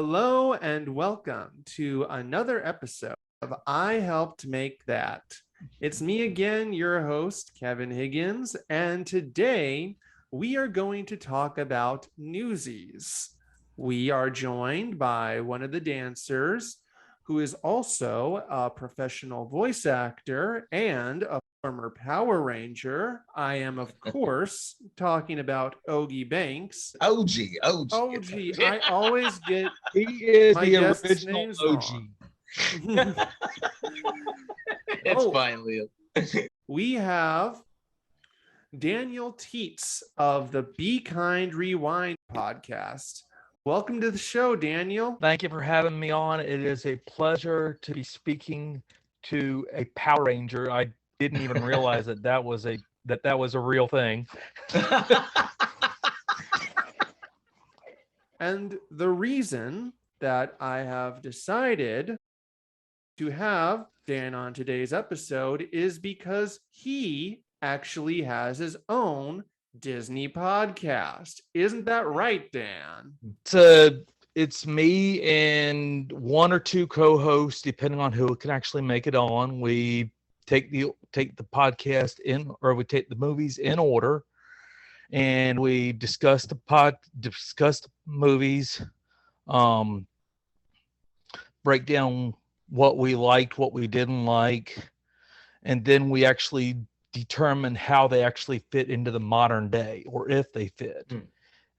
Hello and welcome to another episode of I Helped Make That. It's me again, your host, Kevin Higgins, and today we are going to talk about Newsies. We are joined by one of the dancers who is also a professional voice actor and a former Power Ranger. I am, of course, talking about Ogie Banks. Ogie. Ogie, I always get He is my the guest's original names OG. wrong. It's Oh. fine, Leo. We have Daniel Teets of the Be Kind Rewind podcast. Welcome to the show, Daniel. Thank you for having me on. It is a pleasure to be speaking to a Power Ranger. I didn't even realize that was a real thing. And the reason that I have decided to have Dan on today's episode is because he actually has his own Disney podcast. Isn't that right, Dan? It's me and one or two co-hosts, depending on who can actually make it on. We take the podcast we take the movies in order, and we discuss the movies, break down what we liked, what we didn't like, and then we actually determine how they actually fit into the modern day, or if they fit.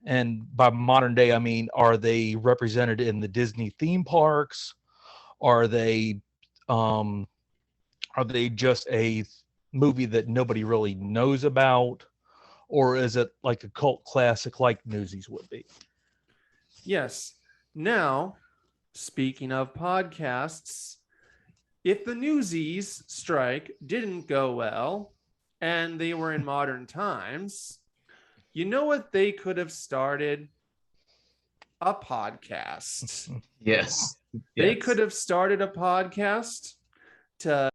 And by modern day, I mean, are they represented in the Disney theme parks? Are they just a movie that nobody really knows about? Or is it like a cult classic like Newsies would be? Yes. Now, speaking of podcasts, if the Newsies strike didn't go well and they were in modern times, you know what they could have started? A podcast. Yes. They could have started a podcast to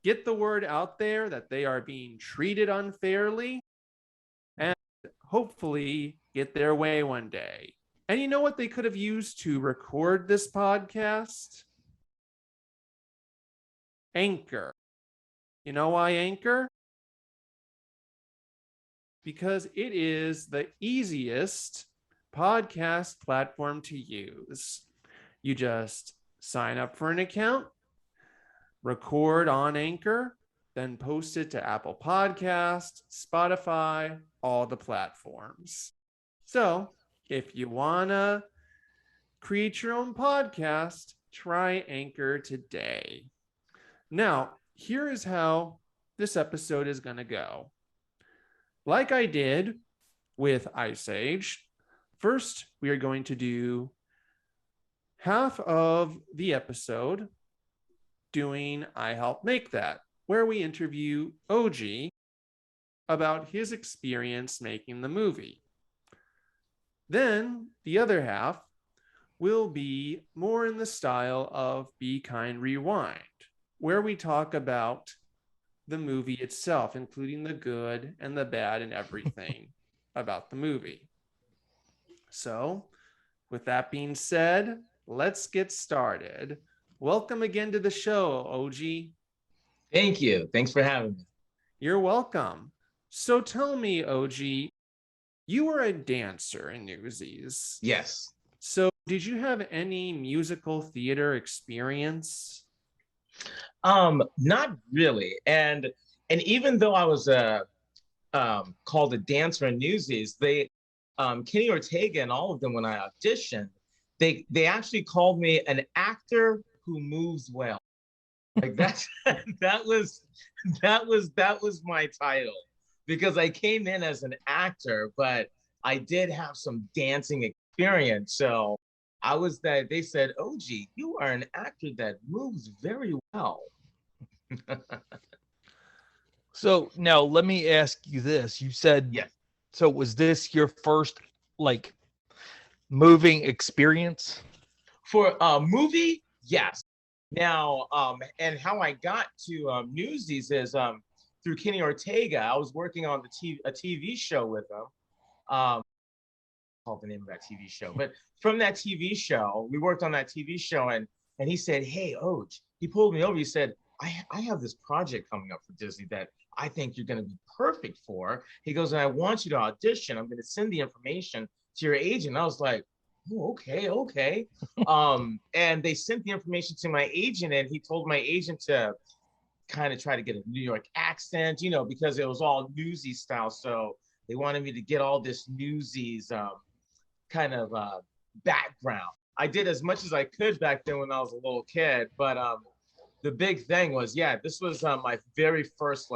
get the word out there that they are being treated unfairly and hopefully get their way one day. And you know what they could have used to record this podcast? Anchor. You know why Anchor? Because it is the easiest podcast platform to use. You just sign up for an account, record on Anchor, then post it to Apple Podcasts, Spotify, all the platforms. So if you want to create your own podcast, try Anchor today. Now, here is how this episode is going to go. Like I did with Ice Age, first we are going to do half of the episode doing I Helped Make That, where we interview Ogie about his experience making the movie. Then the other half will be more in the style of Be Kind Rewind, where we talk about the movie itself, including the good and the bad and everything about the movie. So, with that being said, let's get started. Welcome again to the show, Ogie. Thank you. Thanks for having me. You're welcome. So tell me, Ogie, you were a dancer in Newsies. Yes. So did you have any musical theater experience? Not really. And even though I was called a dancer in Newsies, they Kenny Ortega and all of them, when I auditioned, they actually called me an actor who moves well. Like that was my title, because I came in as an actor, but I did have some dancing experience. So they said, Ogie, you are an actor that moves very well. So now let me ask you this. You said, yes. So was this your first like moving experience? For a movie? Yes. Now, and how I got to Newsies is through Kenny Ortega. I was working on a TV show with him called the name of that TV show. But from that TV show, we worked on that TV show, and he said, "Hey, Oge," he pulled me over. He said, I have this project coming up for Disney that I think you're going to be perfect for." He goes, "And I want you to audition. I'm going to send the information to your agent." I was like, "Oh, okay." And they sent the information to my agent, and he told my agent to kind of try to get a New York accent, because it was all Newsies style. So they wanted me to get all this Newsies kind of background. I did as much as I could back then when I was a little kid, but the big thing was, this was my very first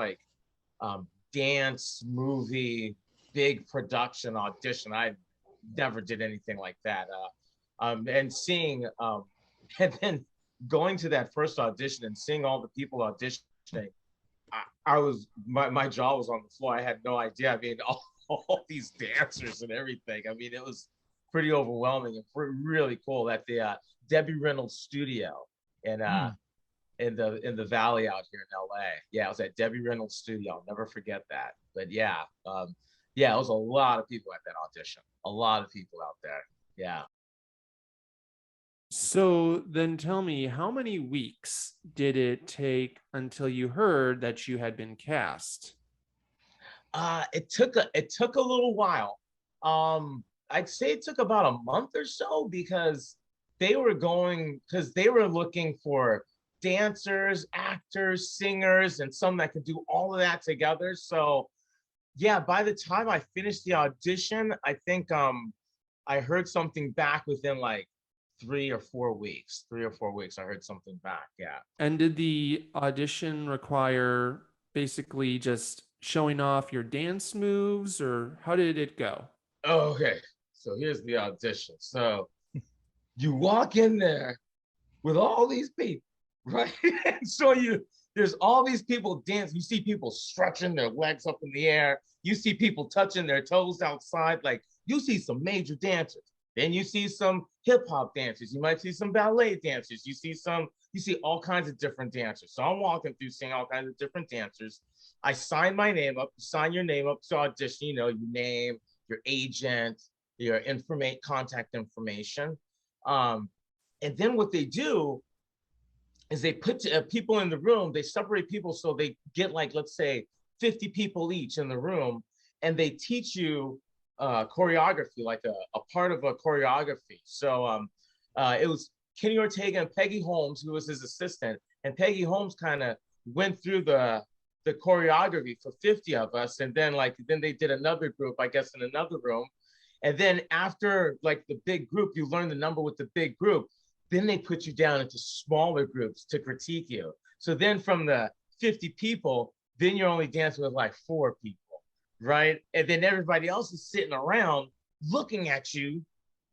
dance movie, big production audition. I never did anything like that. And seeing, and then going to that first audition and seeing all the people auditioning, I was, my jaw was on the floor. I had no idea. I mean, all these dancers and everything. I mean, it was pretty overwhelming and really cool at the Debbie Reynolds studio in the Valley out here in LA. Yeah, I was at Debbie Reynolds studio. I'll never forget that. But it was a lot of people at that audition. A lot of people out there. Yeah. So then tell me, how many weeks did it take until you heard that you had been cast? It took a little while. I'd say it took about a month or so, because they were looking for dancers, actors, singers, and some that could do all of that together. So yeah, by the time I finished the audition, I think I heard something back within like 3 or 4 weeks. 3 or 4 weeks, I heard something back. Yeah. And did the audition require basically just showing off your dance moves, or how did it go? Okay, so here's the audition. So you walk in there with all these people, right? And so there's all these people dancing. You see people stretching their legs up in the air. You see people touching their toes outside. Like, you see some major dancers. Then you see some hip hop dancers. You might see some ballet dancers. You see all kinds of different dancers. So I'm walking through seeing all kinds of different dancers. I sign my name up, sign your name up to audition, your name, your agent, your contact information. And then what they do is they put people in the room, they separate people so they get let's say 50 people each in the room, and they teach you choreography, like a part of a choreography. So it was Kenny Ortega and Peggy Holmes, who was his assistant, and Peggy Holmes kind of went through the choreography for 50 of us, and then they did another group, I guess, in another room, and then after the big group, you learn the number with the big group, then they put you down into smaller groups to critique you. So then from the 50 people, then you're only dancing with 4 people. Right? And then everybody else is sitting around looking at you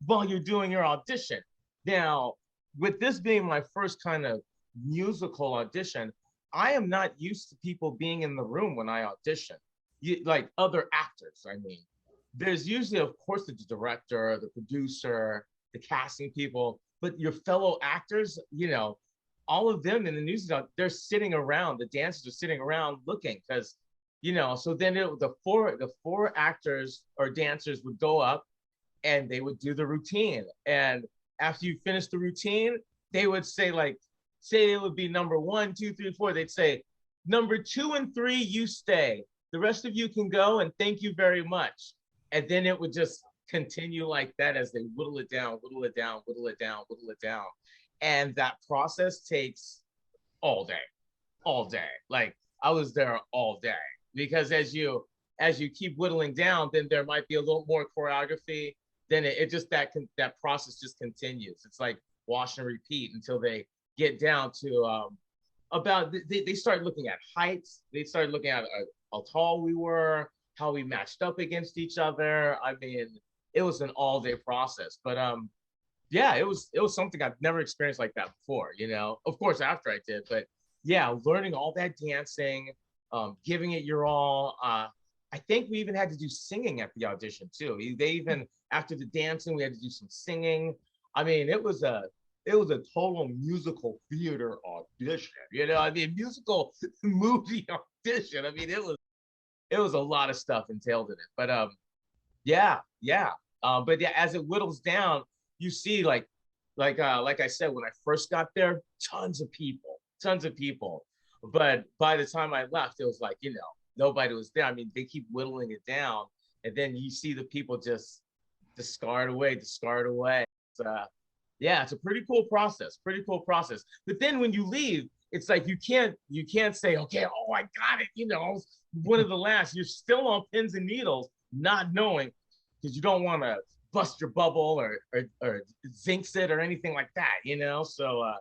while you're doing your audition. Now, with this being my first kind of musical audition, I am not used to people being in the room when I audition. Other actors, I mean. There's usually, of course, the director, the producer, the casting people, but your fellow actors, all of them in the Newsies, they're sitting around, the dancers are sitting around looking, because so then the four actors or dancers would go up and they would do the routine. And after you finish the routine, they would say say it would be number 1, 2, 3, 4. They'd say, number 2 and 3, you stay. The rest of you can go, and thank you very much. And then it would just continue like that as they whittle it down, whittle it down, whittle it down, whittle it down. And that process takes all day. I was there all day. Because as you keep whittling down, then there might be a little more choreography. Then it just that process just continues. It's like wash and repeat until they get down to they start looking at heights. They started looking at how tall we were, how we matched up against each other. I mean, it was an all-day process. But it was something I've never experienced like that before. Of course after I did, but yeah, learning all that dancing. Giving it your all. I think we even had to do singing at the audition too. They even, after the dancing, we had to do some singing. I mean, it was a total musical theater audition. Musical movie audition. I mean, it was a lot of stuff entailed in it. But yeah. But yeah, as it whittles down, you see like I said, when I first got there, tons of people. But by the time I left, it was like, nobody was there. I mean, they keep whittling it down, and then you see the people just discard away. It's, yeah, it's a pretty cool process. But then when you leave, it's like you can't say, okay, oh, I got it. I was one of the last. You're still on pins and needles, not knowing, because you don't want to bust your bubble or zinx it or anything like that. So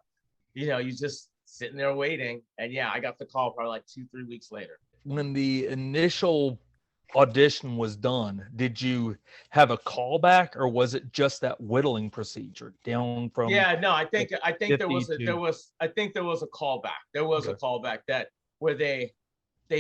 you just sitting there waiting. And yeah, I got the call probably like 2-3 weeks later. When the initial audition was done, did you have a callback, or was it just that whittling procedure down from? Yeah, no, I think there was a callback. There was Okay. a callback where they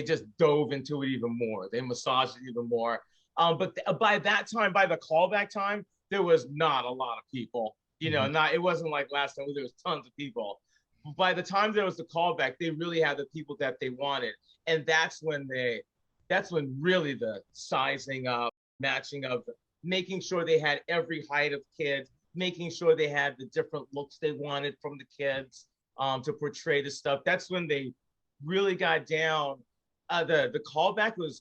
just dove into it even more. They massaged it even more. But by that time, by the callback time, there was not a lot of people. It wasn't like last time where there was tons of people. But by the time there was the callback, they really had the people that they wanted, and that's when really the sizing up, matching up, making sure they had every height of kids, making sure they had the different looks they wanted from the kids to portray the stuff. That's when they really got down. The callback was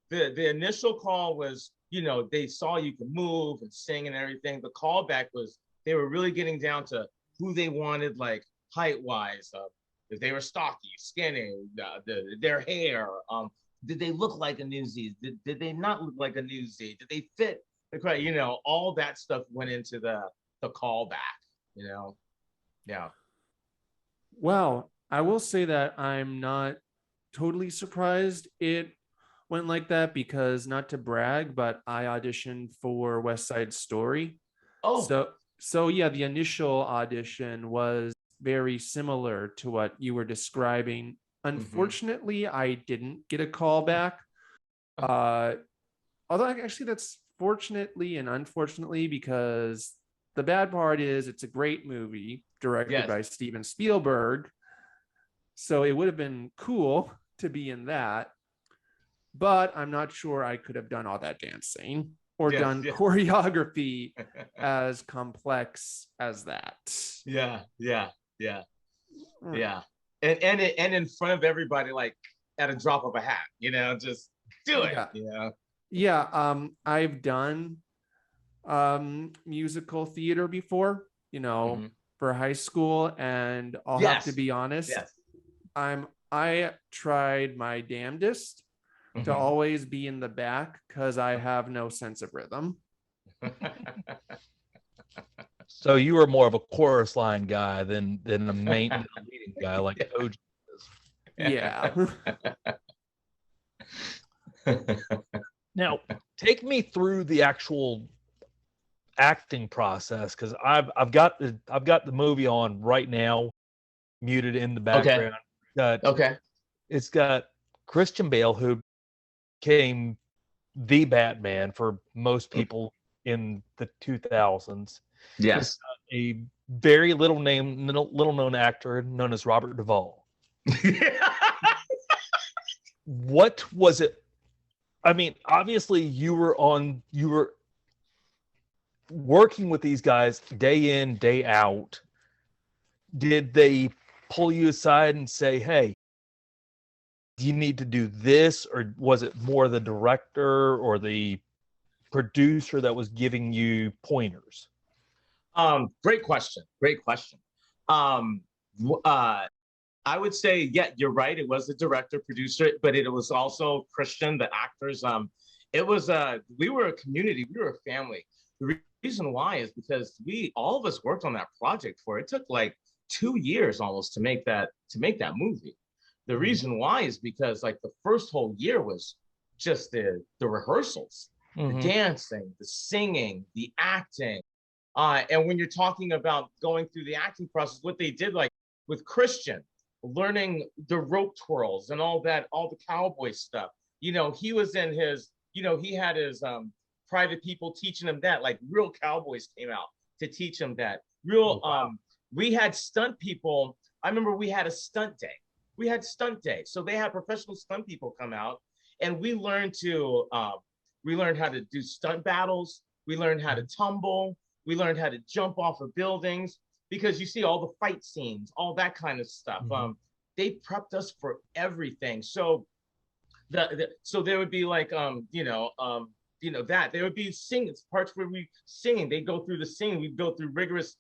the initial call was, they saw you could move and sing and everything. The callback was they were really getting down to who they wanted, like height wise, if they were stocky, skinny, their hair. Did they look like a Newsies? Did they not look like a Newsie? Did they fit the crowd? All that stuff went into the callback. Yeah. Well, I will say that I'm not totally surprised it went like that, because, not to brag, but I auditioned for West Side Story. Oh, So yeah, the initial audition was very similar to what you were describing. Unfortunately, I didn't get a call back. Although actually that's fortunately and unfortunately, because the bad part is it's a great movie directed by Steven Spielberg. So it would have been cool to be in that, but I'm not sure I could have done all that dancing or done choreography as complex as that. Yeah. And in front of everybody, like at a drop of a hat, just do it. Yeah. I've done musical theater before, for high school, and I'll have to be honest. I tried my damnedest to always be in the back, because I have no sense of rhythm. So you were more of a chorus line guy than a main leading guy like Ogie is. Yeah. Now, take me through the actual acting process, because I've got the movie on right now, muted in the background. It's got Christian Bale, who became the Batman for most people in the 2000s. Yes. A very little known actor known as Robert Duvall. What was it? I mean, obviously you were working with these guys day in, day out. Did they pull you aside and say, hey, you need to do this? Or was it more the director or the producer that was giving you pointers? Great question. I would say, yeah, you're right. It was the director, producer, but it was also Christian, the actors. We were a community, we were a family. The reason why is because all of us worked on that project it took like 2 years almost to make that movie. The reason why is because like the first whole year was just the rehearsals, the dancing, the singing, the acting. And when you're talking about going through the acting process, what they did, like with Christian, learning the rope twirls and all that, all the cowboy stuff. He was in his, he had his private people teaching him that, like real cowboys came out to teach him that. We had stunt people. I remember we had a stunt day. So they had professional stunt people come out, and we learned how to do stunt battles. We learned how to tumble. We learned how to jump off of buildings, because you see all the fight scenes, all that kind of stuff. They prepped us for everything. So so there would be like that there would be singing parts where we singing. They go through the singing. We'd go through rigorous,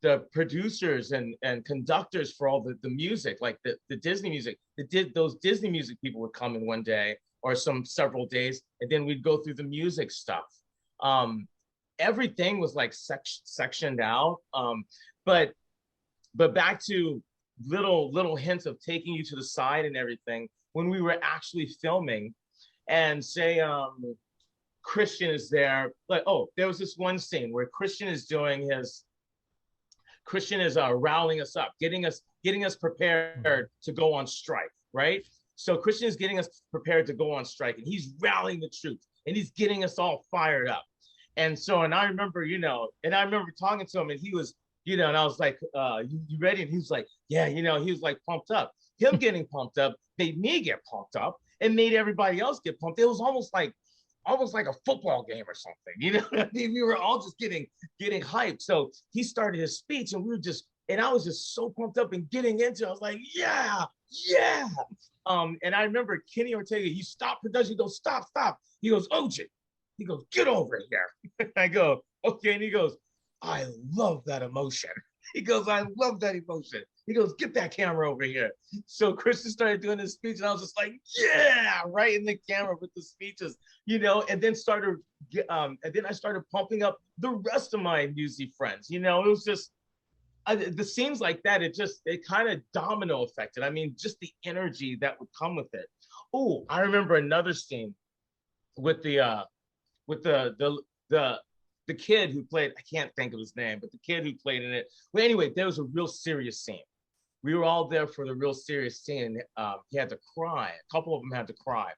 the producers and conductors for all the music, like the Disney music. Those Disney music people would come in one day or several days, and then we'd go through the music stuff. Everything was like sectioned out. But back to little hints of taking you to the side and everything. When we were actually filming, and say Christian is there, like, oh, there was this one scene where Christian is rallying us up, getting us prepared to go on strike, right? So Christian is getting us prepared to go on strike, and he's rallying the troops, and he's getting us all fired up. And I remember, talking to him, and he was, and I was like, you ready? And he was like, yeah, he was like pumped up. Him getting pumped up made me get pumped up, and made everybody else get pumped. It was almost like a football game or something. We were all just getting hyped. So he started his speech, and I was just so pumped up and getting into it. I was like, yeah. And I remember Kenny Ortega, he stopped production. He goes, stop. He goes, Ogie. He goes, get over here. I go, okay. And he goes, I love that emotion. He goes, I love that emotion. He goes, get that camera over here. So Christian started doing his speech, and I was just like, yeah, right in the camera with the speeches, and then I started pumping up the rest of my Newsy friends. It was just the scenes like that. It kind of domino affected. I mean, just the energy that would come with it. Oh, I remember another scene with the kid who played, I can't think of his name, but the kid who played in it. Well, anyway, there was a real serious scene. We were all there for the real serious scene. He had to cry. A couple of them had to cry.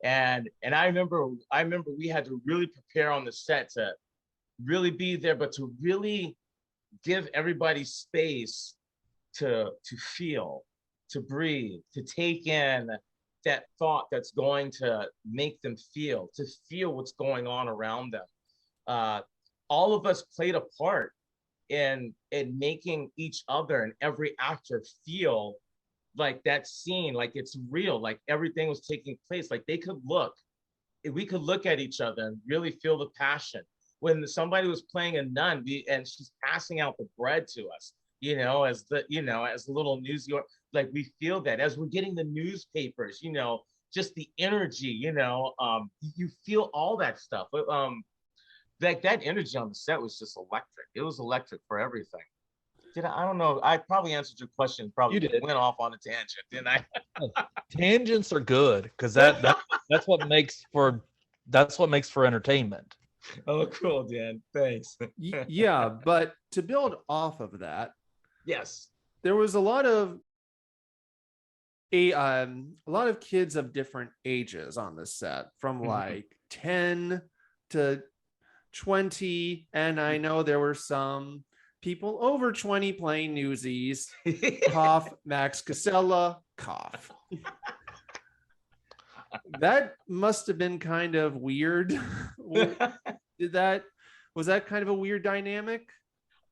And I remember we had to really prepare on the set to really be there, but to really give everybody space to feel, to breathe, to take in that thought that's going to make them feel what's going on around them. All of us played a part in making each other and every actor feel like that scene, like it's real, like everything was taking place, like we could look at each other and really feel the passion. When somebody was playing a nun and she's passing out the bread to us, as the little news, like we feel that as we're getting the newspapers, just the energy, you feel all that stuff. Like that energy on the set was just electric. It was electric for everything. I don't know. I probably answered your question. Probably You did. Went off on a tangent, didn't I? Tangents are good because that's what makes for entertainment. Oh, cool, Dan. Thanks. Yeah, but to build off of that, yes, there was a lot of kids of different ages on the set, from like 10 to 20, and I know there were some people over 20 playing Newsies. Cough, Max Casella, cough. That must have been kind of weird. Was that kind of a weird dynamic?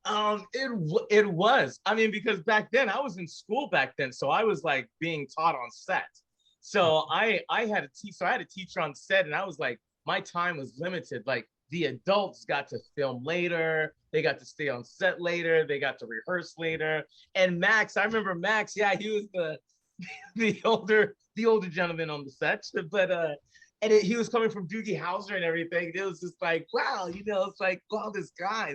It was. I mean, because back then I was in school back then, so I was like being taught on set. So I had a teacher on set, and I was like, my time was limited. Like the adults got to film later, they got to stay on set later, they got to rehearse later. And Max, I remember Max, yeah, he was the older gentleman on the set, but he was coming from Doogie Howser and everything. It was just like, wow, it's like, wow, this guy,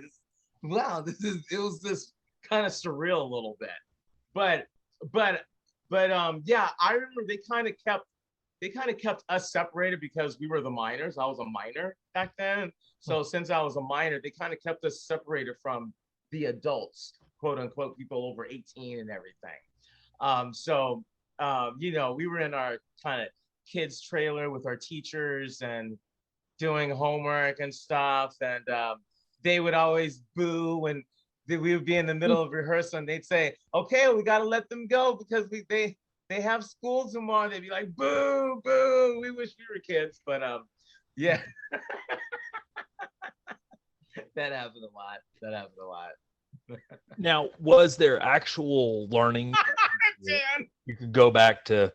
it was this kind of surreal a little bit. But yeah, I remember they kind of kept us separated because we were the minors. I was a minor back then. So since I was a minor, they kind of kept us separated from the adults, quote unquote, people over 18 and everything. We were in our kind of kids trailer with our teachers and doing homework and stuff. And they would always boo when we would be in the middle of rehearsal, and they'd say, okay, we got to let them go because they have school tomorrow. They'd be like, boo, boo. We wish we were kids, but Yeah. That happened a lot. That happened a lot. Now, was there actual learning? Dan, You could go back to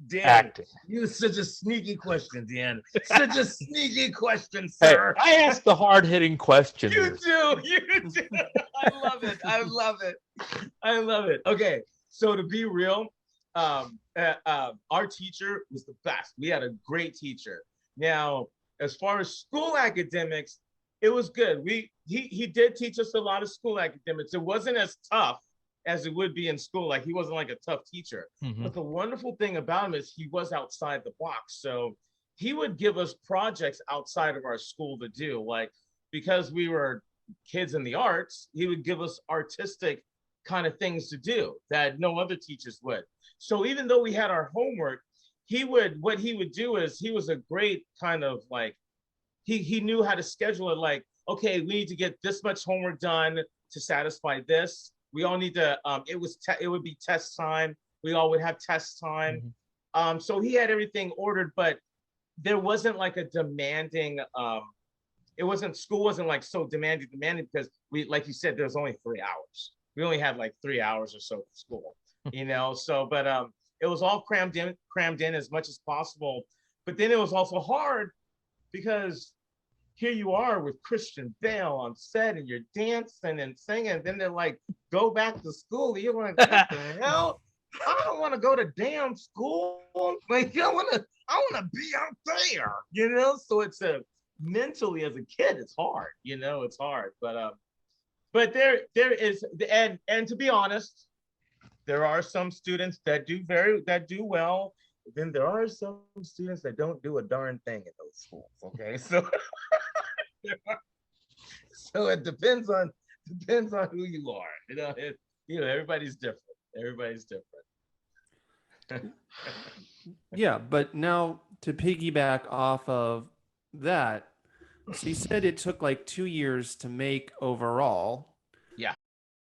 Dan, acting. you such a sneaky question, Dan. Such a sneaky question, Hey, sir. I asked the hard-hitting question. You here. do. You do. I love it. I love it. I love it. Okay. So to be real, our teacher was the best. We had a great teacher. Now, as far as school academics, it was good. He did teach us a lot of school academics. It wasn't as tough as it would be in school. Like he wasn't like a tough teacher. Mhm. But the wonderful thing about him is he was outside the box. So he would give us projects outside of our school to do. Like because we were kids in the arts, he would give us artistic kind of things to do that no other teachers would. So even though we had our homework, what he would do is he was a great kind of like he knew how to schedule it. Like, okay, we need to get this much homework done to satisfy this. We all need to. It would be test time. We all would have test time. Mhm. So he had everything ordered, but there wasn't like a demanding. It wasn't school wasn't like so demanding because we, like you said, there's only 3 hours. We only had like 3 hours or so for school, you know. So, but it was all crammed in as much as possible. But then it was also hard because here you are with Christian Bale on set and you're dancing and singing. And then they're like, go back to school. You're like, what the hell? I don't want to go to damn school. Like, I want to be out there, you know? So it's mentally as a kid, it's hard, you know, it's hard. But there is, and to be honest, there are some students that do well. Then there are some students that don't do a darn thing in those schools. Okay, so so it depends on who you are. You know, everybody's different. Everybody's different. Yeah, but now to piggyback off of that, so you said it took like 2 years to make overall. Yeah.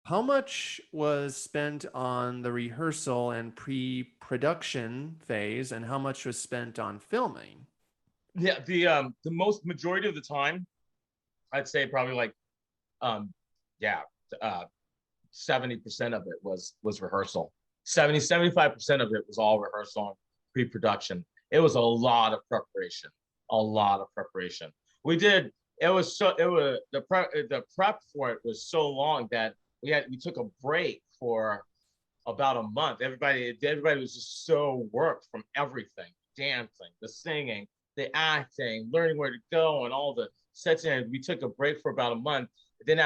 How much was spent on the rehearsal and pre-production phase, and how much was spent on filming? Yeah, the most majority of the time, I'd say probably like yeah, 70% of it was rehearsal. 75% of it was all rehearsal and pre-production. It was a lot of preparation. A lot of preparation. We did it was the prep for it was so long that we took a break for about a month. Everybody was just so worked from everything, dancing, the singing, the acting, learning where to go, and all the sets. And we took a break for about a month. Then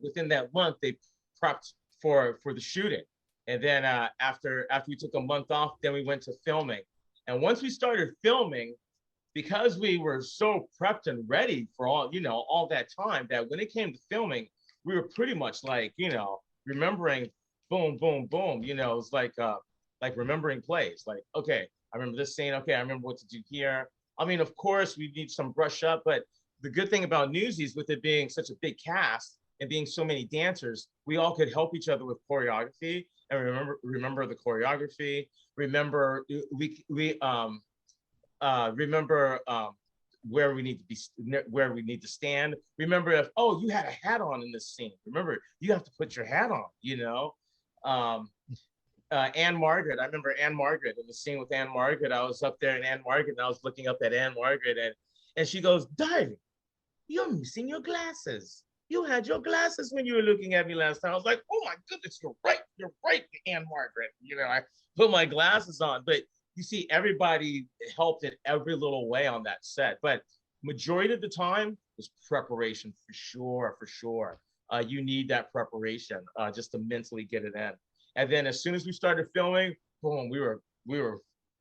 within that month, they prepped for the shooting. And then after we took a month off, then we went to filming. And once we started filming, because we were so prepped and ready for all that time, that when it came to filming, we were pretty much like, remembering boom, boom, boom. It was like remembering plays. Like, okay, I remember this scene. Okay, I remember what to do here. I mean, of course, we need some brush up, but the good thing about Newsies, with it being such a big cast and being so many dancers, we all could help each other with choreography and remember the choreography. Remember remember where we need to stand. Remember if you had a hat on in this scene. Remember you have to put your hat on. Anne Margaret. I remember Anne Margaret in the scene with Anne Margaret. I was up there in Anne Margaret and I was looking up at Anne Margaret and she goes, "Darling, you're missing your glasses. You had your glasses when you were looking at me last time." I was like, "Oh my goodness, you're right, Anne Margaret." I put my glasses on. But you see, everybody helped in every little way on that set. But majority of the time was preparation for sure. You need that preparation just to mentally get it in. And then as soon as we started filming, boom, we were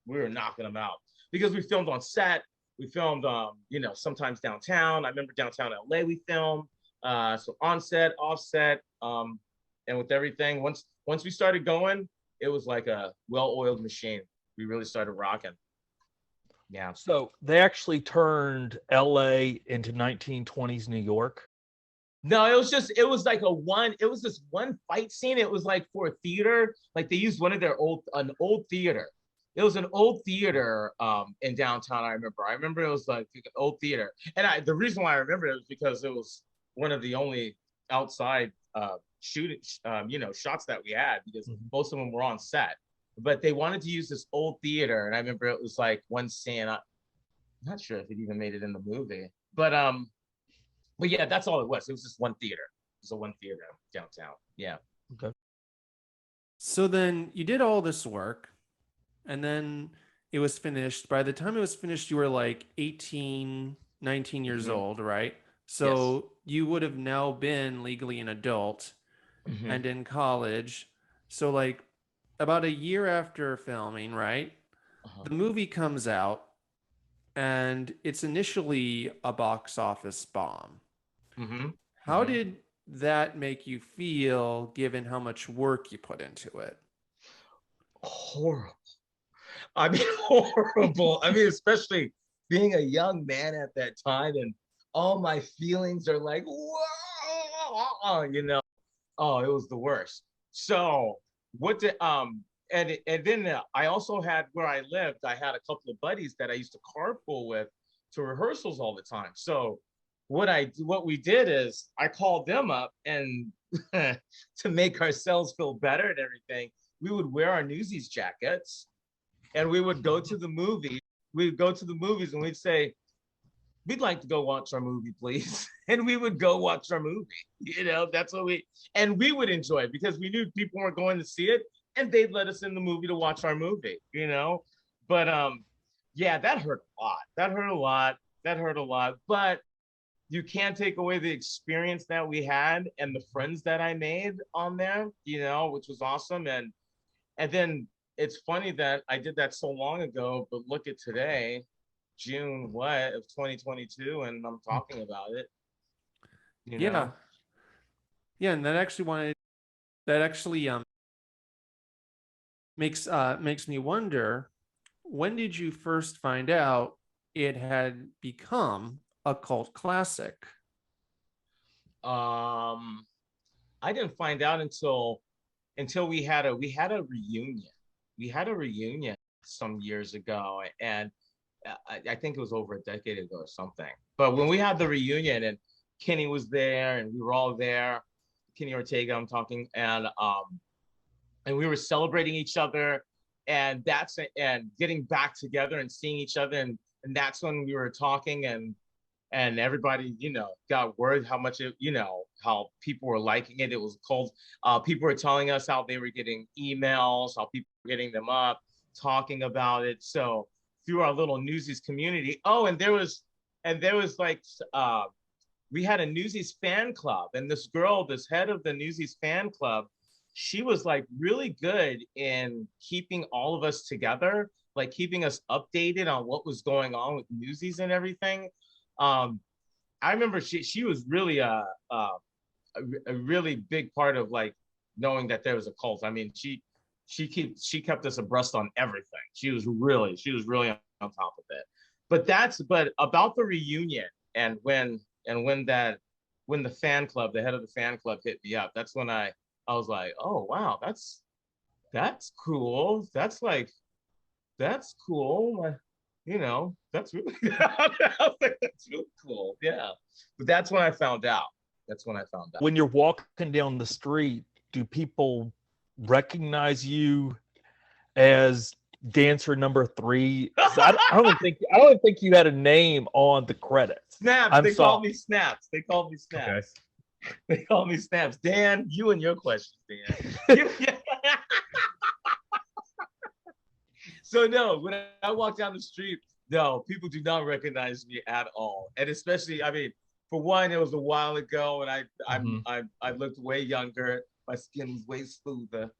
knocking them out because we filmed on set. We filmed, sometimes downtown. I remember downtown LA we filmed. So on set, off set, and with everything. Once we started going, it was like a well-oiled machine. We really started rocking. Yeah. So they actually turned LA into 1920s New York. No, it was this one fight scene. It was like for a theater. Like they used an old theater. It was an old theater in downtown. I remember it was like an old theater, and the reason why I remember it was because it was one of the only outside shooting shots that we had, because most of them were on set. But they wanted to use this old theater, and I remember it was like one scene. I'm not sure if it even made it in the movie, but yeah, that's all it was. It was just one theater. It was a one theater downtown. Yeah. Okay. So then you did all this work, and then it was finished. By the time it was finished, you were like 18, 19 years old, right? So you would have now been legally an adult and in college. So like about a year after filming, right? The movie comes out, and it's initially a box office bomb. How did that make you feel, given how much work you put into it? Horrible. I mean, horrible. I mean, especially being a young man at that time, and all my feelings are like, whoa, oh, it was the worst. So what did and then I also had, where I lived, I had a couple of buddies that I used to carpool with to rehearsals all the time. So what we did is I called them up, and to make ourselves feel better and everything, we would wear our Newsies jackets, and we would go to the movie. We'd go to the movies, and we'd say, we'd like to go watch our movie, please. And we would go watch our movie. That's what and we would enjoy it, because we knew people weren't going to see it, and they'd let us in the movie to watch our movie, But yeah, that hurt a lot. That hurt a lot. But you can't take away the experience that we had and the friends that I made on there, which was awesome. And then it's funny that I did that so long ago, but look at today, June of 2022, and I'm talking about it. Yeah, and that actually makes me wonder, when did you first find out it had become a cult classic? I didn't find out until we had a reunion. We had a reunion some years ago, and I think it was over a decade ago or something. But when we had the reunion, and Kenny was there, and we were all there, Kenny Ortega, I'm talking, and we were celebrating each other, and getting back together and seeing each other, and that's when we were talking, and everybody, got word how much how people were liking it. It was cold. People were telling us how they were getting emails, how people were getting them up, talking about it. So through our little Newsies community. Oh, and there was like, we had a Newsies fan club, and this head of the Newsies fan club, she was like really good in keeping all of us together, like keeping us updated on what was going on with Newsies and everything. I remember she was really a really big part of like knowing that there was a cult. I mean, she kept us abreast on everything. She was really on top of it. But about the reunion, and when the fan club, the head of the fan club, hit me up, that's when I was like, oh wow, that's cool. That's cool. That's really that's really cool. Yeah. But that's when I found out. When you're walking down the street, do people recognize you as dancer number 3? I don't think you had a name on the credits. Snaps. They called me Snaps. Okay. They called me Snaps. Dan, you and your questions, Dan. So no, when I walk down the street, no, people do not recognize me at all. And especially, I mean, for one, it was a while ago, and I looked way younger. My skin was way smoother.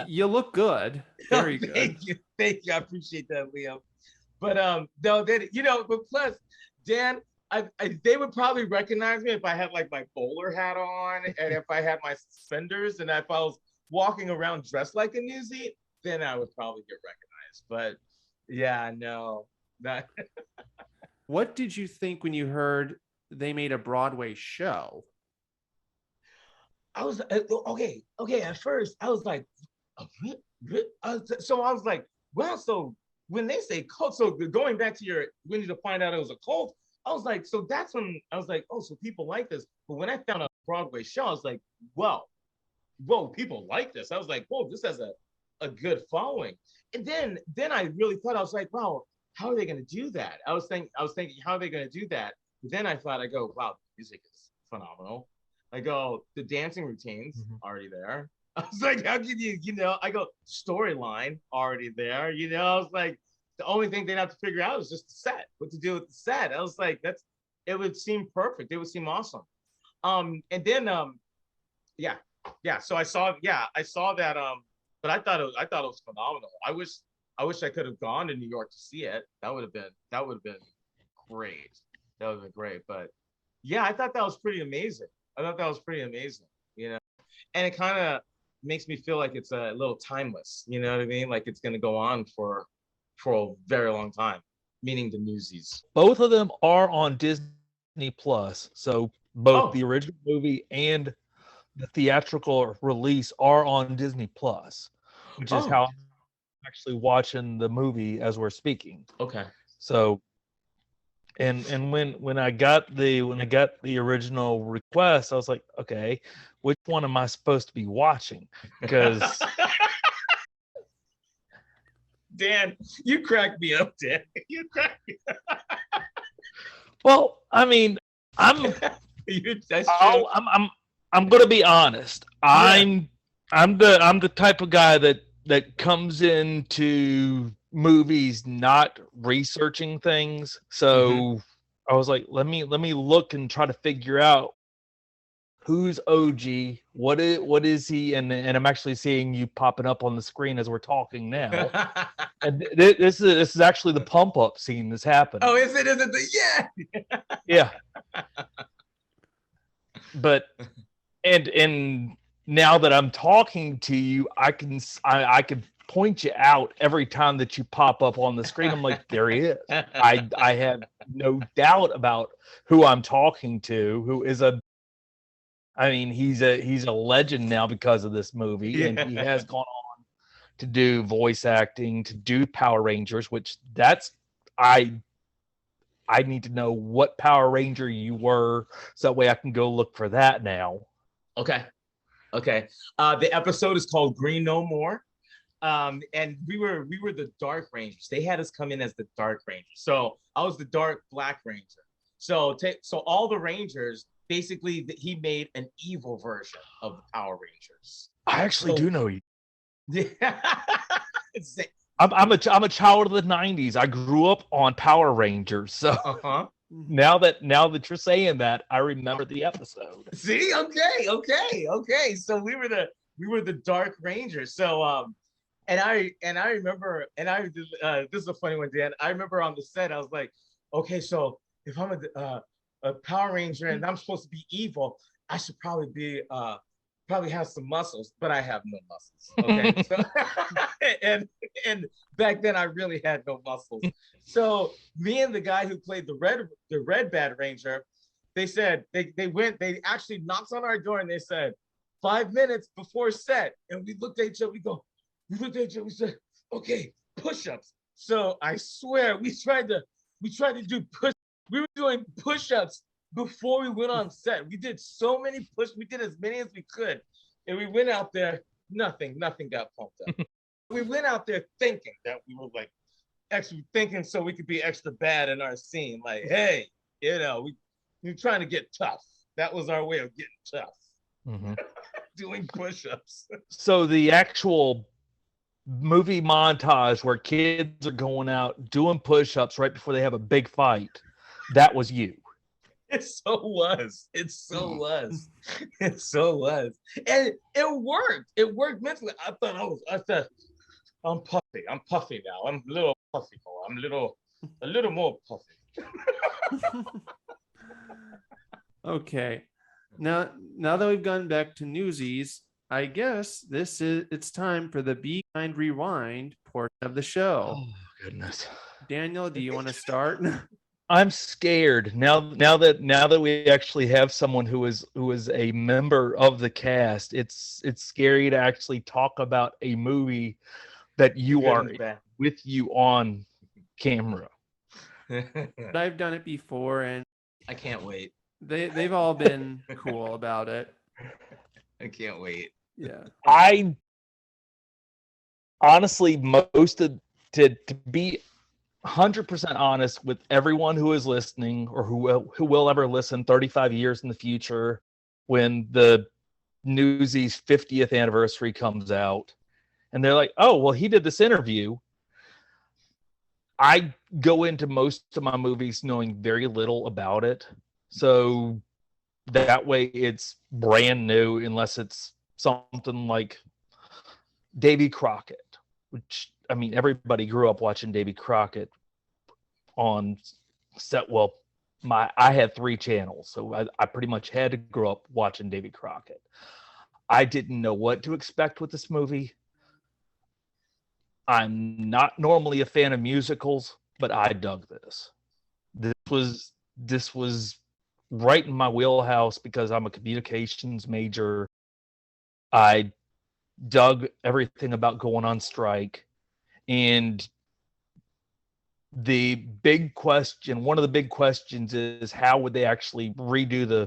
You look good. Very good. Thank you. I appreciate that, Liam. But no, but plus, Dan, they would probably recognize me if I had like my bowler hat on, and if I had my suspenders, and if I was walking around dressed like a newsie, then I would probably get recognized. But yeah, no. What did you think when you heard they made a Broadway show? I was okay. At first, I was like, So I was like, well, so when they say cult, so going back to your, we need to find out it was a cult. I was like, so that's when I was like, oh, so people like this. But when I found out Broadway show, I was like, whoa, people like this. I was like, whoa, this has a good following. And then I really thought, I was like, wow, how are they going to do that? I was thinking, how are they going to do that? But then I thought, I go, wow, the music is phenomenal. I go, the dancing routines already there. I was like, how can you know, I go, storyline already there. You know, I was like, the only thing they'd have to figure out is just the set, what to do with the set. I was like, it would seem perfect. It would seem awesome. And then, yeah. So I saw that, but I thought it was phenomenal. I wish I could have gone to New York to see it. That would have been great. That would have been great. But yeah, I thought that was pretty amazing. You know, and it kind of makes me feel like it's a little timeless. You know what I mean? Like it's going to go on for a very long time. Meaning the Newsies. Both of them are on Disney Plus, so both the original movie and the theatrical release are on Disney Plus, which is how I'm actually watching the movie as we're speaking. Okay. So, and when I got the original request, I was like, okay, which one am I supposed to be watching? Because Dan, you cracked me up, Dan. You cracked me up. Well, I mean, I'm gonna be honest. Yeah. I'm the type of guy that comes into movies not researching things. So I was like, let me look and try to figure out who's Ogie, what is he, and I'm actually seeing you popping up on the screen as we're talking now. And this is actually the pump up scene that's happening. Oh, is it? Yeah. Yeah. But and now that I'm talking to you, I can point you out every time that you pop up on the screen. I'm like, there he is. I have no doubt about who I'm talking to, who is he's a legend now because of this movie. Yeah. And he has gone on to do voice acting, to do Power Rangers, which I need to know what Power Ranger you were, so that way I can go look for that now. Okay. The episode is called Green No More. And we were the Dark Rangers. They had us come in as the Dark Rangers. So I was the Dark Black Ranger. So all the Rangers, basically, he made an evil version of the Power Rangers. I actually do know you. Yeah. I'm a child of the 90s. I grew up on Power Rangers. So now that you're saying that, I remember the episode. See? Okay. So we were the Dark Rangers. So and I remember, this is a funny one, Dan. I remember on the set, I was like, okay, so if I'm a Power Ranger and I'm supposed to be evil, I should probably have some muscles, but I have no muscles. Okay. So, and back then I really had no muscles. So me and the guy who played the red Bad Ranger, they said they actually knocked on our door and they said 5 minutes before set. And we looked at each other, we said, okay, push-ups. So I swear we tried to do we were doing push-ups before we went on set. We did so many we did as many as we could. And we went out there, nothing got pumped up. We went out there thinking that we were like extra thinking so we could be extra bad in our scene. Like, hey, we were trying to get tough. That was our way of getting tough. Doing push-ups. So the actual movie montage where kids are going out doing push-ups right before they have a big fight, that was you. It so was. And it worked. It worked mentally. I thought I'm puffy now. I'm a little puffy more. I'm a little more puffy. Okay. Now that we've gone back to Newsies, I guess it's time for the Be Kind Rewind portion of the show. Oh goodness. Daniel, do you want to start? I'm scared now that we actually have someone who is a member of the cast. It's scary to actually talk about a movie that you are with you on camera. I've done it before, and I can't wait. they've all been cool about it. I can't wait. Yeah. I honestly, to be 100% honest with everyone who is listening or who will ever listen 35 years in the future when the Newsies 50th anniversary comes out and they're like, oh, well, he did this interview. I go into most of my movies knowing very little about it. So that way it's brand new unless it's something like Davy Crockett, which, I mean, everybody grew up watching Davy Crockett on set. Well, I had 3 channels, so I pretty much had to grow up watching Davy Crockett. I didn't know what to expect with this movie. I'm not normally a fan of musicals, but I dug this. This was right in my wheelhouse because I'm a communications major. I dug everything about going on strike. And one of the big questions is how would they actually redo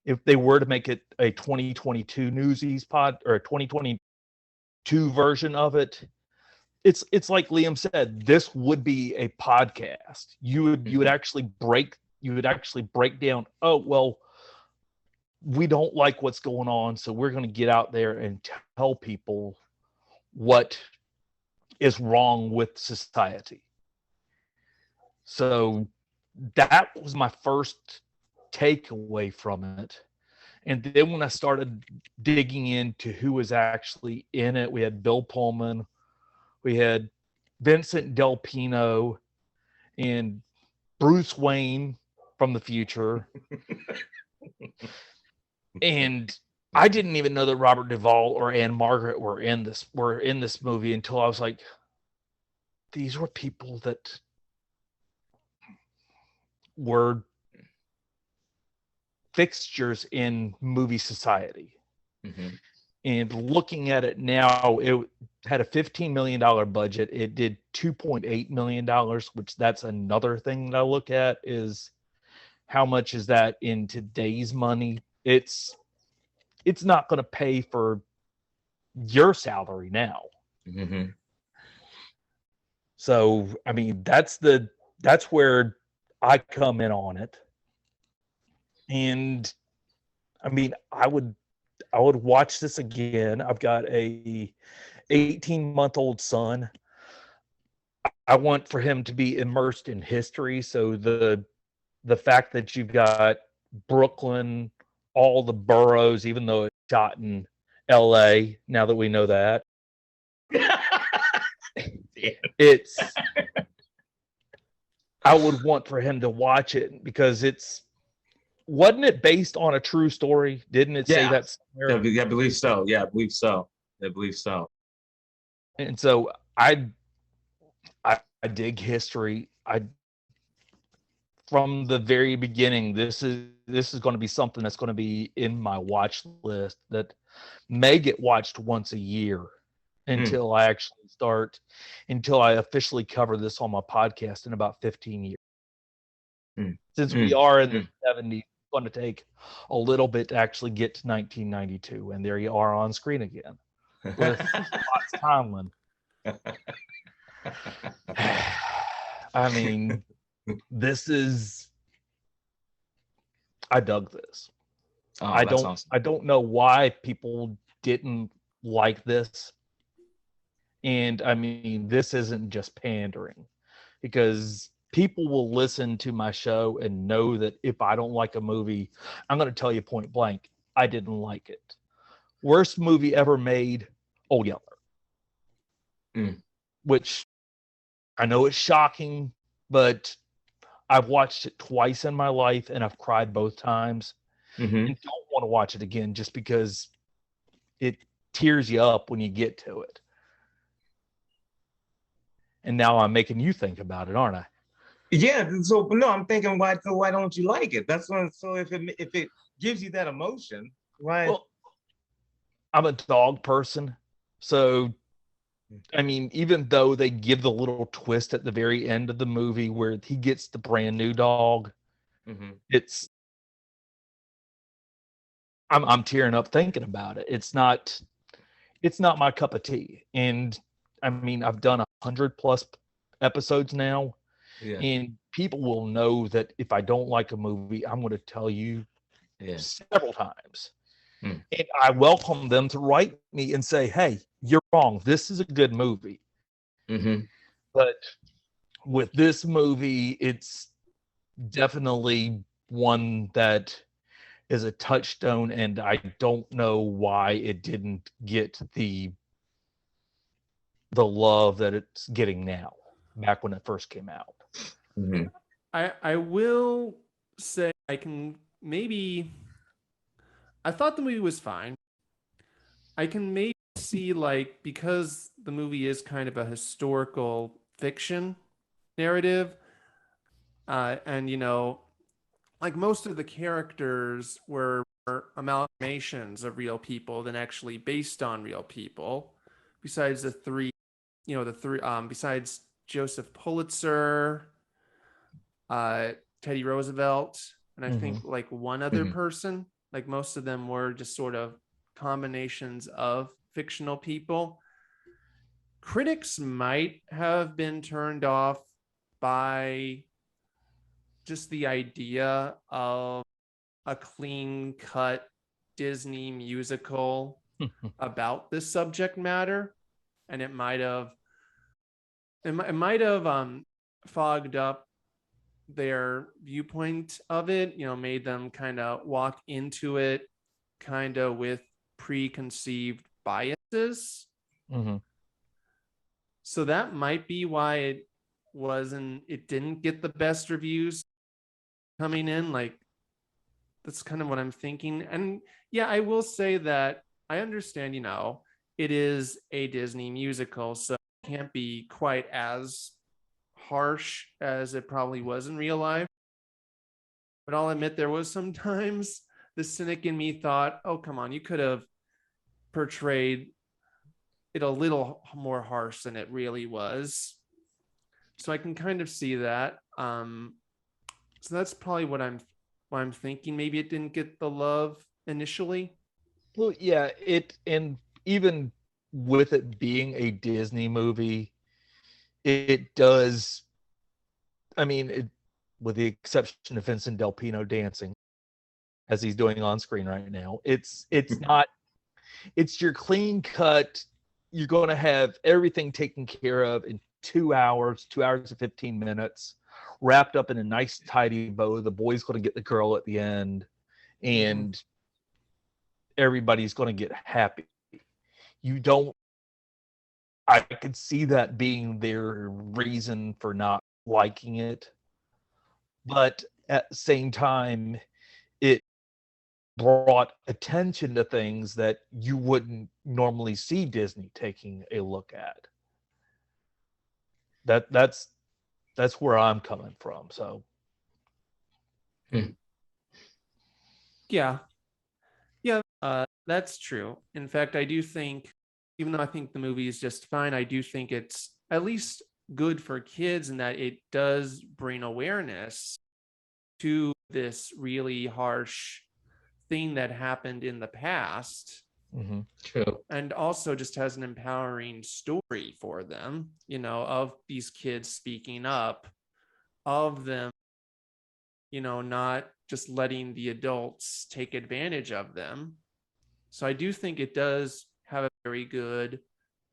if they were to make it a 2022 Newsies pod or a 2022 version of it. It's like Liam said, this would be a podcast. You would actually break down, oh, well, we don't like what's going on, so we're going to get out there and tell people what is wrong with society. So that was my first takeaway from it. And then when I started digging into who was actually in it, we had Bill Pullman, we had Vincent Del Pino, and Bruce Wayne from the future. And I didn't even know that Robert Duvall or Anne Margaret were in this movie until I was like, these were people that were fixtures in movie society. Mm-hmm. And looking at it now, it had a $15 million budget. It did $2.8 million, which that's another thing that I look at is how much is that in today's money? It's not going to pay for your salary now. Mm-hmm. So, I mean, that's where I come in on it. And I mean, I would watch this again. I've got a 18-month-old son. I want for him to be immersed in history. So the fact that you've got Brooklyn, all the boroughs, even though it's shot in LA, now that we know that. I would want for him to watch it because wasn't it based on a true story? Didn't it say that somewhere? Yeah, I believe so. Yeah, I believe so. And so I dig history. From the very beginning, this is going to be something that's going to be in my watch list that may get watched once a year until I officially cover this on my podcast in about 15 years. Since we are in the 70s, it's going to take a little bit to actually get to 1992, and there you are on screen again with Fox Conlon. I mean, I dug this. Oh, awesome. I don't know why people didn't like this. And I mean, this isn't just pandering, because people will listen to my show and know that if I don't like a movie, I'm going to tell you point blank, I didn't like it. Worst movie ever made, Old Yeller. Which I know it's shocking, but I've watched it twice in my life and I've cried both times. And don't want to watch it again just because it tears you up when you get to it. And now I'm making you think about it, aren't I? Yeah, so no, I'm thinking, why don't you like it? That's when. So if it gives you that emotion, why? Well, I'm a dog person, so I mean, even though they give the little twist at the very end of the movie where he gets the brand new dog, Mhm. it's I'm tearing up thinking about it. It's not my cup of tea. And I mean, I've done 100+ episodes now, Yeah, and people will know that if I don't like a movie, I'm going to tell you yeah. several times. Mm. And I welcome them to write me and say, "Hey, you're wrong. This is a good movie." Hmm. But with this movie, it's definitely one that is a touchstone, and I don't know why it didn't get the love that it's getting now, back when it first came out. Hmm. I will say I can maybe I thought the movie was fine. I can maybe see like because the movie is kind of a historical fiction narrative, and like most of the characters were amalgamations of real people than actually based on real people. Besides the three, besides Joseph Pulitzer, Teddy Roosevelt, and I think Mm-hmm. like one other Hmm. person. Like most of them were just sort of combinations of fictional people. Critics might have been turned off by just the idea of a clean cut Disney musical about this subject matter, and it might have fogged up their viewpoint of it, made them kind of walk into it kind of with preconceived biases. Mm-hmm. So that might be why it didn't get the best reviews coming in. Like that's kind of what I'm thinking. And yeah, I will say that I understand, it is a Disney musical, so it can't be quite as harsh as it probably was in real life. But I'll admit there was sometimes the cynic in me thought, oh, come on, you could have portrayed it a little more harsh than it really was. So I can kind of see that. So that's probably what I'm thinking. Maybe it didn't get the love initially. Well, yeah, and even with it being a Disney movie, it does. I mean, with the exception of Vincent Del Pino dancing as he's doing on screen right now, it's not. It's your clean cut. You're going to have everything taken care of in 2 hours, 2 hours and 15 minutes, wrapped up in a nice tidy bow. The boy's going to get the girl at the end, Mm-hmm. and everybody's going to get happy. You don't. I could see that being their reason for not liking it, but at the same time, it brought attention to things that you wouldn't normally see Disney taking a look at. That's where I'm coming from. So Yeah, yeah, that's true. In fact, I do think, even though I think the movie is just fine, I do think it's at least good for kids in that it does bring awareness to this really harsh thing that happened in the past, mm-hmm. True. and also just has an empowering story for them, of these kids speaking up, of them, not just letting the adults take advantage of them. So I do think it does have a very good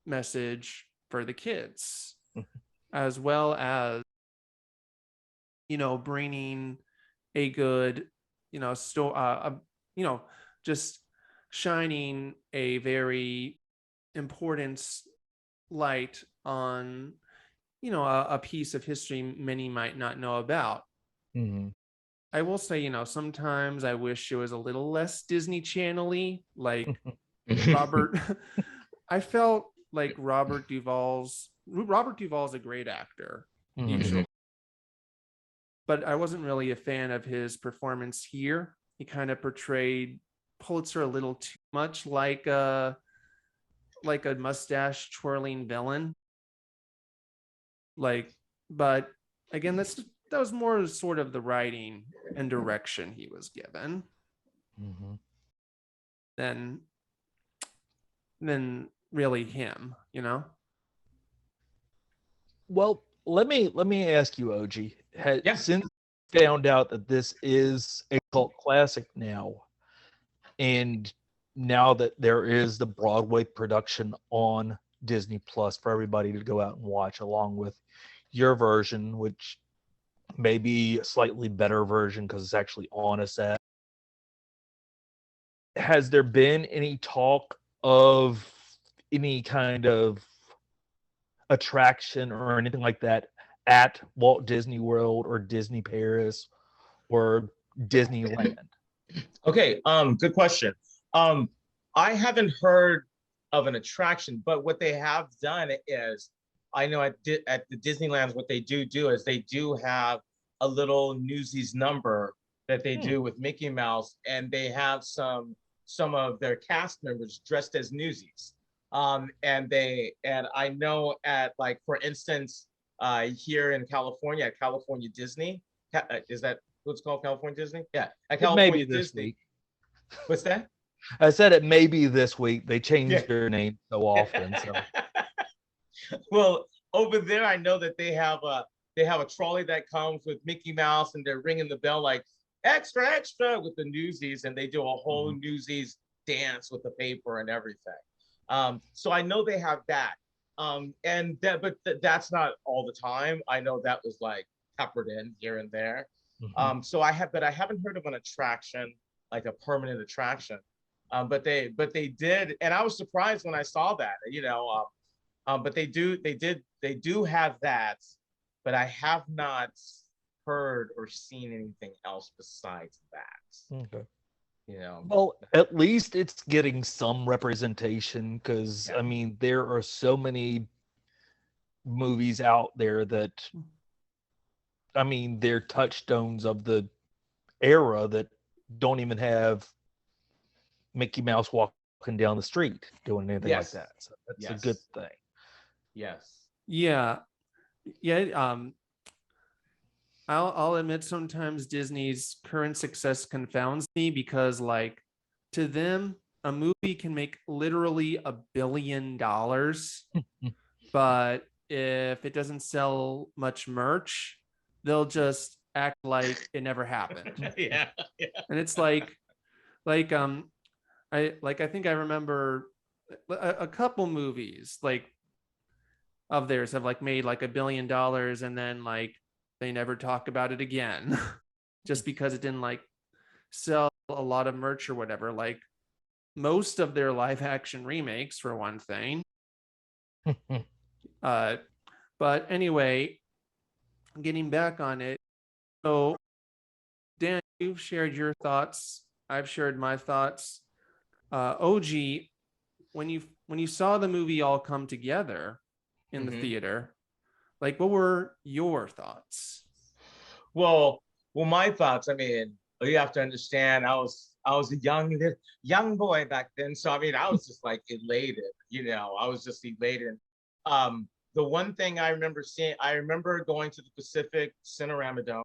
message for the kids, as well as, bringing a good, you know, just shining a very important light on, a piece of history many might not know about. Mm-hmm. I will say, sometimes I wish it was a little less Disney Channel-y, like Robert. I felt like Robert Duvall's a great actor, Mm-hmm. usually. but I wasn't really a fan of his performance here. He kind of portrayed Pulitzer a little too much like a mustache twirling villain. Like, but again, that was more sort of the writing and direction he was given than really him, you know. Well, let me ask you, Ogie. Yeah. Since you found out that this is a cult classic now, and now that there is the Broadway production on Disney Plus for everybody to go out and watch, along with your version, which may be a slightly better version because it's actually on a set. Has there been any talk of any kind of attraction or anything like that at Walt Disney World or Disney Paris or Disneyland? Okay, good question. I haven't heard of an attraction, but what they have done is, I know at the Disneylands, what they do is they do have a little Newsies number that they do with Mickey Mouse, and they have some of their cast members dressed as Newsies. And I know at, like, for instance, here in California, at California Disney, is that what's called, California Disney? Yeah, at California Disney. Week. What's that? I said it may be this week. They change their name so often. So. Well, over there, I know that they have a trolley that comes with Mickey Mouse, and they're ringing the bell like extra, extra with the Newsies, and they do a whole Newsies dance with the paper and everything. So I know they have that. And but that's not all the time. I know that was like peppered in here and there. So I haven't heard of an attraction, like a permanent attraction. But they did, and I was surprised when I saw that, you know. But they do have that, but I have not heard or seen anything else besides that. Okay. You know. Well, at least it's getting some representation, because I mean, there are so many movies out there that, I mean, they're touchstones of the era that don't even have Mickey Mouse walking down the street doing anything like that. So that's a good thing. Yes. Yeah. I'll admit sometimes Disney's current success confounds me, because, like, to them, a movie can make literally $1 billion, but if it doesn't sell much merch, they'll just act like it never happened. Yeah. And it's like I think I remember a couple movies like of theirs have like made like $1 billion, and then like they never talk about it again just because it didn't like sell a lot of merch or whatever. Like most of their live action remakes, for one thing. But anyway, getting back on it. So Dan, you've shared your thoughts. I've shared my thoughts. Ogie, when you saw the movie all come together in the theater, like, what were your thoughts? Well, my thoughts, I mean, you have to understand, I was a young boy back then. So, I mean, I was just like elated, you know, I was just elated. The one thing I remember going to the Pacific Cinerama Dome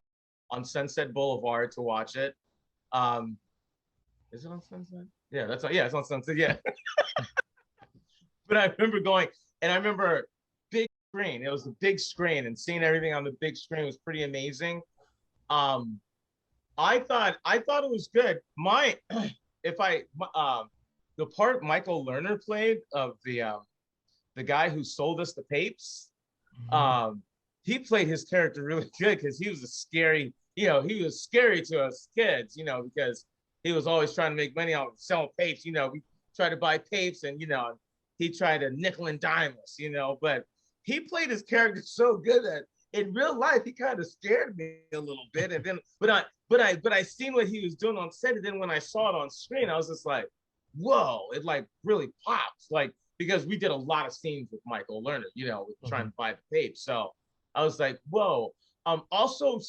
on Sunset Boulevard to watch it. Is it on Sunset? Yeah, it's on Sunset. Yeah. But I remember going, and I remember big screen. It was a big screen, and seeing everything on the big screen was pretty amazing. I thought it was good. The part Michael Lerner played of the guy who sold us the papes, he played his character really good, because he was scary to us kids, you know, because he was always trying to make money on selling papes. You know, we tried to buy papes, and, you know, he tried to nickel and dime us, you know, but he played his character so good that in real life, he kind of scared me a little bit. And then, but I seen what he was doing on set. And then when I saw it on screen, I was just like, whoa, it like really pops. Like, because we did a lot of scenes with Michael Lerner, you know, trying to buy the tape. So I was like, whoa. Also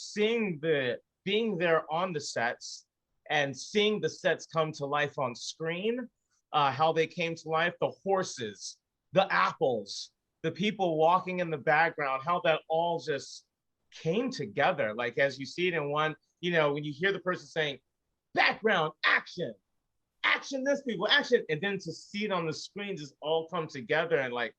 being there on the sets and seeing the sets come to life on screen, how they came to life, the horses, the apples, the people walking in the background, how that all just came together. Like as you see it in one, when you hear the person saying, background, action, action, this people, action, and then to see it on the screen just all come together and like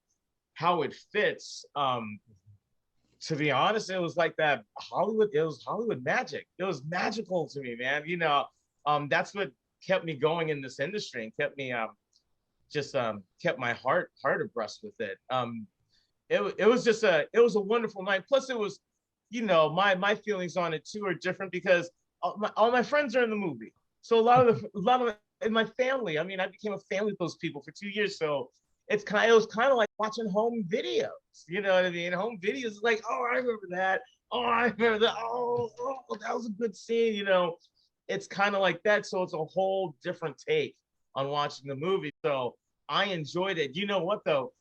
how it fits. To be honest, it was like that it was Hollywood magic. It was magical to me, man. That's what kept me going in this industry and kept me kept my heart abreast with it. It was a wonderful night. Plus it was, my feelings on it too are different because all my friends are in the movie. So a lot of in my family, I mean, I became a family with those people for 2 years. So it was kind of like watching home videos. You know what I mean? Home videos like, oh, I remember that. Oh, I remember that. Oh, that was a good scene. It's kind of like that. So it's a whole different take on watching the movie. So I enjoyed it. You know what though?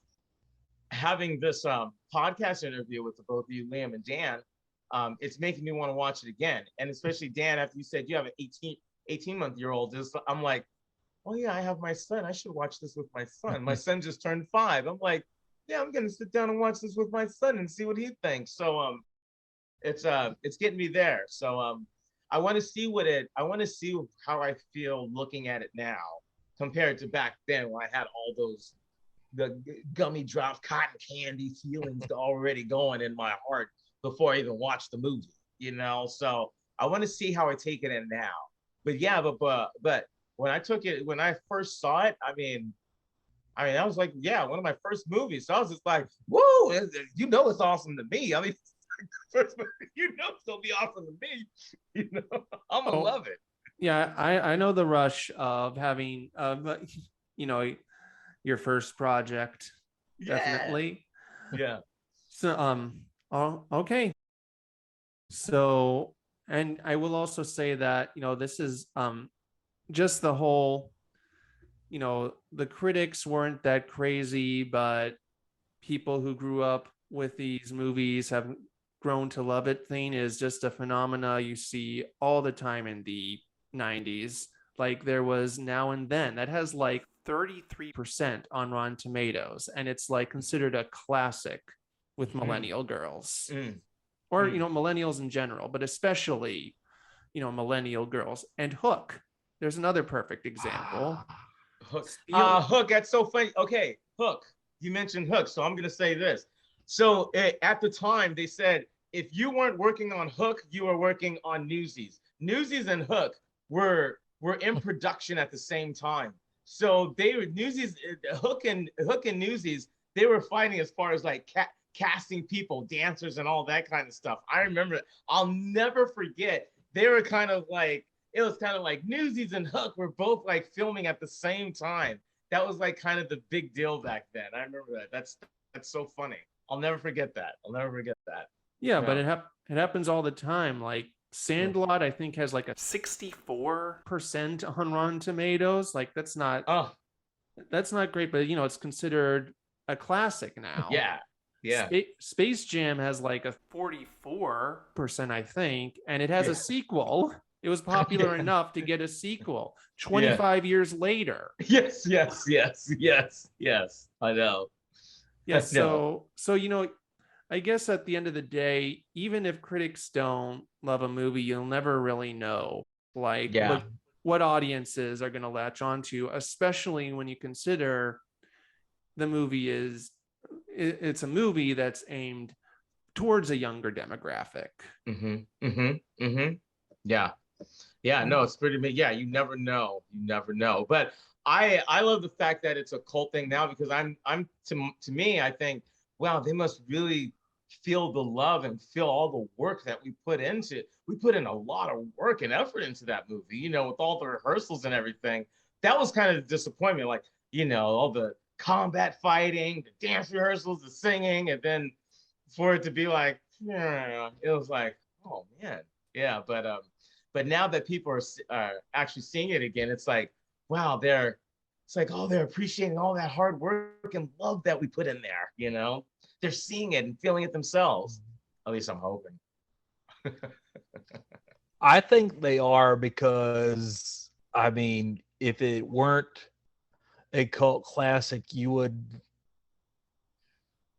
Having this podcast interview with the both of you, Liam and Dan, it's making me want to watch it again. And especially Dan, after you said you have an 18-month-old, I'm like, oh yeah, I have my son. I should watch this with my son. My son just turned 5. I'm like, yeah, I'm gonna sit down and watch this with my son and see what he thinks. So it's getting me there. So I want to see how I feel looking at it now compared to back then when I had all the gummy drop cotton candy feelings already going in my heart before I even watched the movie, So I want to see how I take it in now. But yeah, but when I first saw it, I mean, that was like, yeah, one of my first movies. So I was just like, whoa, it's awesome to me. I mean, first movie, it's gonna be awesome to me. I'm gonna love it. Yeah, I know the rush of having your first project. Yeah. Definitely. Yeah. So okay. So, and I will also say that this is just the whole, the critics weren't that crazy, but people who grew up with these movies have grown to love it thing is just a phenomena you see all the time in the 90s. Like there was Now and Then that has like 33% on Rotten Tomatoes, and it's like considered a classic with millennial girls or millennials in general, but especially millennial girls. And Hook, there's another perfect example. Hook, that's so funny. Okay, Hook, you mentioned Hook, so I'm gonna say this. So at the time they said if you weren't working on Hook, you were working on Newsies. Newsies and Hook were in production at the same time. So they were Hook and Newsies, they were fighting as far as like casting people, dancers, and all that kind of stuff. I remember, I'll never forget. They were kind of like, it was kind of like Newsies and Hook were both like filming at the same time. That was like kind of the big deal back then. I remember that. That's so funny. I'll never forget that. Yeah, but it happens all the time. Like Sandlot, I think, has like a 64% on Rotten Tomatoes. Like that's not great, but it's considered a classic now. Yeah. Space Jam has like a 44%, I think, and it has a sequel. It was popular enough to get a sequel 25 years later. Yes. I know. Yes. So I guess at the end of the day, even if critics don't love a movie, you'll never really know what audiences are going to latch onto, especially when you consider the movie it's a movie that's aimed towards a younger demographic. Yeah, no, it's pretty big. Yeah, you never know. But I love the fact that it's a cult thing now because to me, I think, wow, they must really feel the love and feel all the work that we put into it. We put in a lot of work and effort into that movie, with all the rehearsals and everything. That was kind of the disappointment, like, all the combat fighting, the dance rehearsals, the singing, and then for it to be like, it was like, oh man, yeah. But now that people are actually seeing it again, it's like, wow, they're appreciating all that hard work and love that we put in there. They're seeing it and feeling it themselves. At least I'm hoping. I think they are because, I mean, if it weren't a cult classic, you wouldn't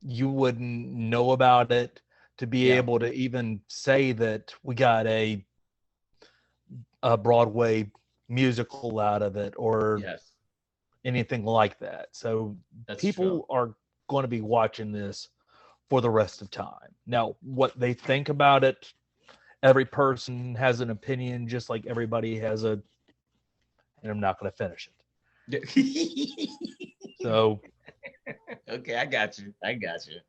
know about it to be Yeah. able to even say that we got a Broadway musical out of it or Yes, anything like that. So that's true. people are going to be watching this for the rest of time. Now, what they think about it, every person has an opinion, just like everybody has a, and I'm not going to finish it. So, Okay, I got you. I got you.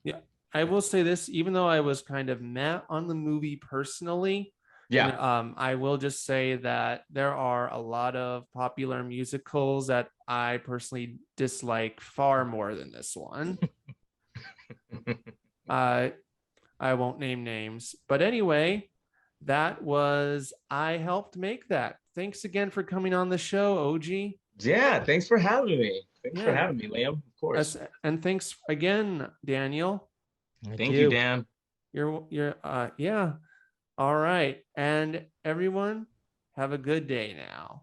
Yeah, I will say this, even though I was kind of meh on the movie personally, Yeah. I will just say that there are a lot of popular musicals that I personally dislike far more than this one. I I won't name names, but anyway, that was I helped make that. Thanks again for coming on the show, Ogie. Yeah, thanks for having me. Thanks for Yeah, having me, Liam. Of course. and thanks again, Daniel. thank Thank you, you. Dan. You're yeah. All right. And everyone, have a good day now.